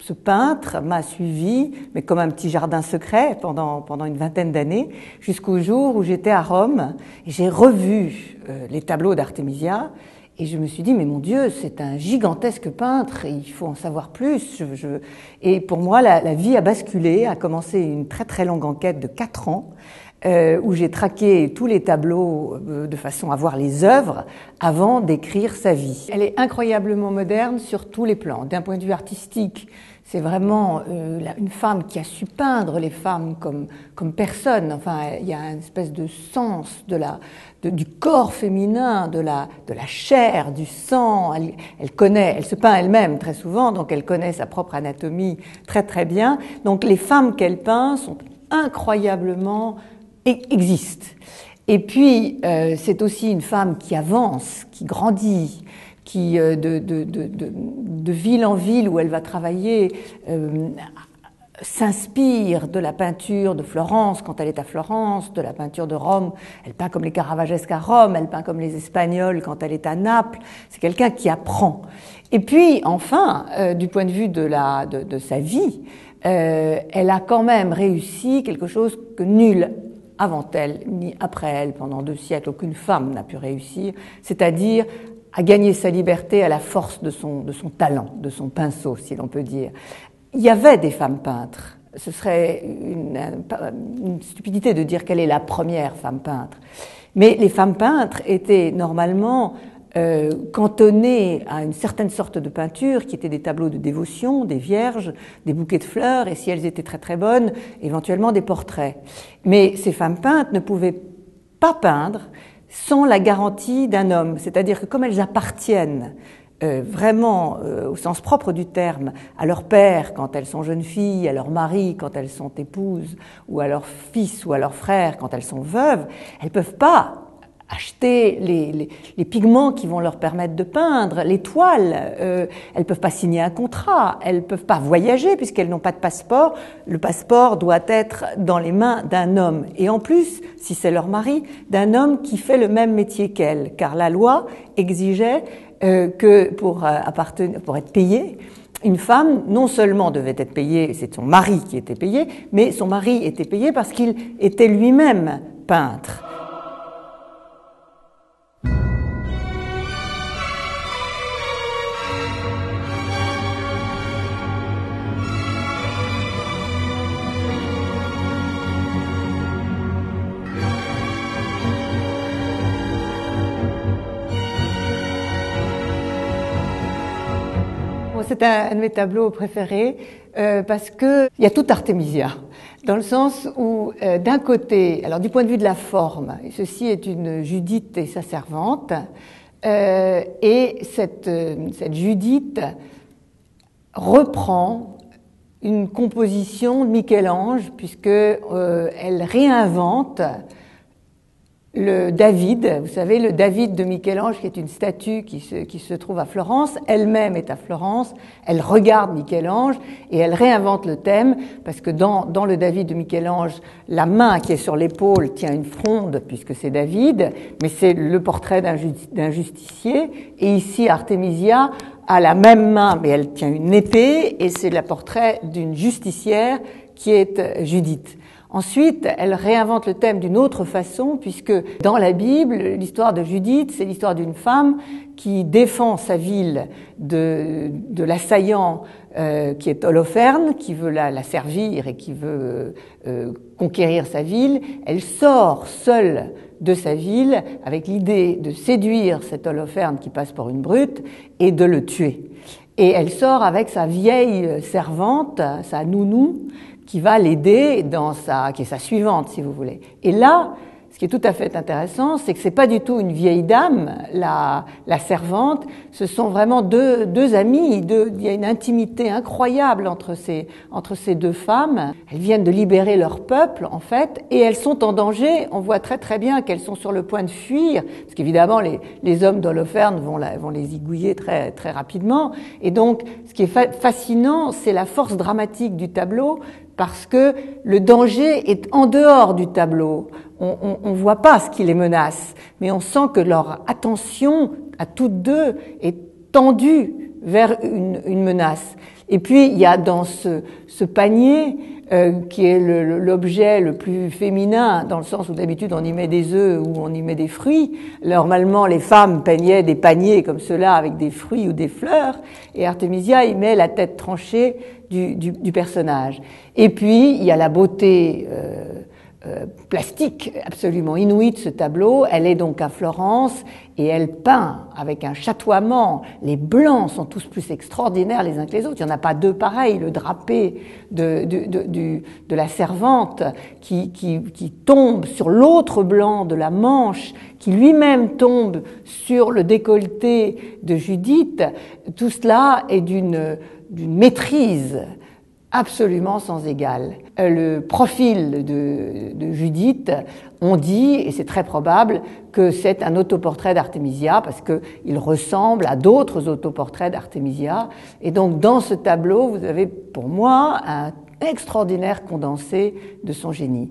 ce peintre m'a suivi, mais comme un petit jardin secret pendant une vingtaine d'années, jusqu'au jour où j'étais à Rome et j'ai revu les tableaux d'Artemisia et je me suis dit, mais mon Dieu, c'est un gigantesque peintre et il faut en savoir plus. Et pour moi, la vie a basculé, a commencé une très très longue enquête de 4 ans où j'ai traqué tous les tableaux de façon à voir les œuvres avant d'écrire sa vie. Elle est incroyablement moderne sur tous les plans. D'un point de vue artistique, c'est vraiment une femme qui a su peindre les femmes comme personne. Enfin, il y a une espèce de sens du corps féminin, de la chair, du sang. Elle se peint elle-même très souvent, donc elle connaît sa propre anatomie très très bien. Donc les femmes qu'elle peint sont incroyablement existent. Et puis, c'est aussi une femme qui avance, qui grandit, qui, de ville en ville où elle va travailler, s'inspire de la peinture de Florence quand elle est à Florence, de la peinture de Rome. Elle peint comme les Caravagesques à Rome, elle peint comme les Espagnols quand elle est à Naples. C'est quelqu'un qui apprend. Et puis, enfin, du point de vue de sa vie, elle a quand même réussi quelque chose que nul avant elle, ni après elle, pendant 2 siècles, aucune femme n'a pu réussir, c'est-à-dire à gagner sa liberté à la force de son talent, de son pinceau, si l'on peut dire. Il y avait des femmes peintres. Ce serait une stupidité de dire qu'elle est la première femme peintre. Mais les femmes peintres étaient normalement cantonnées à une certaine sorte de peinture qui étaient des tableaux de dévotion, des vierges, des bouquets de fleurs et si elles étaient très très bonnes, éventuellement des portraits. Mais ces femmes peintres ne pouvaient pas peindre sans la garantie d'un homme, c'est-à-dire que comme elles appartiennent vraiment au sens propre du terme à leur père quand elles sont jeunes filles, à leur mari quand elles sont épouses ou à leur fils ou à leur frère quand elles sont veuves, elles peuvent pas acheter les pigments qui vont leur permettre de peindre, les toiles, elles peuvent pas signer un contrat, elles peuvent pas voyager puisqu'elles n'ont pas de passeport. Le passeport doit être dans les mains d'un homme et en plus, si c'est leur mari, d'un homme qui fait le même métier qu'elles, car la loi exigeait que pour être payée, une femme non seulement devait être payée, c'est son mari qui était payé, mais son mari était payé parce qu'il était lui-même peintre. C'est un de mes tableaux préférés parce que il y a tout Artemisia, dans le sens où d'un côté, alors du point de vue de la forme, ceci est une Judith et sa servante, et cette Judith reprend une composition de Michel-Ange puisque elle réinvente le David, vous savez, le David de Michel-Ange, qui est une statue qui se trouve à Florence, elle-même est à Florence, elle regarde Michel-Ange et elle réinvente le thème, parce que dans le David de Michel-Ange, la main qui est sur l'épaule tient une fronde, puisque c'est David, mais c'est le portrait d'un justicier, et ici Artemisia a la même main, mais elle tient une épée, et c'est le portrait d'une justicière qui est Judith. Ensuite, elle réinvente le thème d'une autre façon, puisque dans la Bible, l'histoire de Judith, c'est l'histoire d'une femme qui défend sa ville de l'assaillant qui est Holoferne, qui veut la servir et qui veut conquérir sa ville. Elle sort seule de sa ville avec l'idée de séduire cet Holoferne qui passe pour une brute et de le tuer. Et elle sort avec sa vieille servante, sa nounou, qui va l'aider qui est sa suivante, si vous voulez. Et là, ce qui est tout à fait intéressant, c'est que c'est pas du tout une vieille dame, la servante, ce sont vraiment deux amies, il y a une intimité incroyable entre ces deux femmes. Elles viennent de libérer leur peuple, en fait, et elles sont en danger. On voit très très bien qu'elles sont sur le point de fuir, parce qu'évidemment, les hommes d'Holoferne vont les igouiller très, très rapidement. Et donc, ce qui est fascinant, c'est la force dramatique du tableau, parce que le danger est en dehors du tableau. On voit pas ce qui les menace, mais on sent que leur attention à toutes deux est tendue vers une menace. Et puis il y a dans ce panier qui est l'objet le plus féminin, dans le sens où d'habitude on y met des œufs ou on y met des fruits. Normalement, les femmes peignaient des paniers comme cela avec des fruits ou des fleurs, et Artemisia y met la tête tranchée du personnage. Et puis, il y a la beauté plastique absolument inouïe de ce tableau. Elle est donc à Florence et elle peint avec un chatoiement. Les blancs sont tous plus extraordinaires les uns que les autres. Il n'y en a pas deux pareils. Le drapé de la servante qui tombe sur l'autre blanc de la manche, qui lui-même tombe sur le décolleté de Judith. Tout cela est d'une maîtrise absolument sans égal. Le profil de Judith, on dit, et c'est très probable, que c'est un autoportrait d'Artemisia parce qu'il ressemble à d'autres autoportraits d'Artemisia. Et donc dans ce tableau, vous avez pour moi un extraordinaire condensé de son génie.